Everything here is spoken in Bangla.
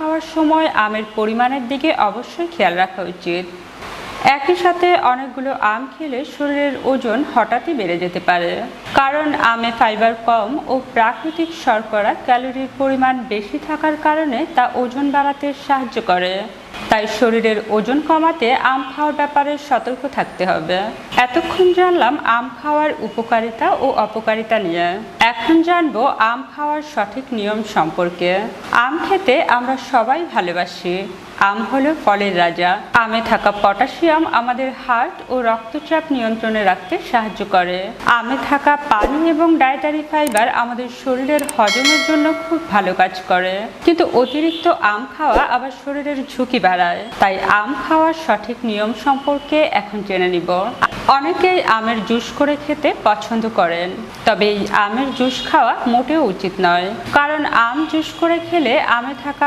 খাওয়ার সময় আমের পরিমাণের দিকে অবশ্যই খেয়াল রাখা উচিত। একই সাথে অনেকগুলো আম খেলে শরীরের ওজন হঠাৎই বেড়ে যেতে পারে, কারণ আমে ফাইবার কম ও প্রাকৃতিক শর্করা ক্যালোরির পরিমাণ বেশি থাকার কারণে তা ওজন বাড়াতে সাহায্য করে। তাই শরীরের ওজন কমাতে আম খাওয়ার ব্যাপারে সতর্ক থাকতে হবে। এতক্ষণ জানলাম আম খাওয়ার উপকারিতা ও অপকারিতা নিয়ে। এখন জানবো আম খাওয়ার সঠিক নিয়ম সম্পর্কে। আম খেতে আমরা সবাই ভালোবাসি। আম হলো ফলের রাজা। আমে থাকা পটাশিয়াম আমাদের হার্ট ও রক্তচাপ নিয়ন্ত্রণে রাখতে সাহায্য করে। আমে থাকা পানি এবং ডায়েটারি ফাইবার আমাদের শরীরের হজমের জন্য খুব ভালো কাজ করে। কিন্তু অতিরিক্ত আম খাওয়া আবার শরীরের ঝুঁকি বাড়ায়। তাই আম খাওয়ার সঠিক নিয়ম সম্পর্কে এখন জেনে নিব। অনেকেই আমের জুস করে খেতে পছন্দ করেন, তবে এই আমের জুস খাওয়া মোটেও উচিত নয়, কারণ আম জুস করে খেলে আমে থাকা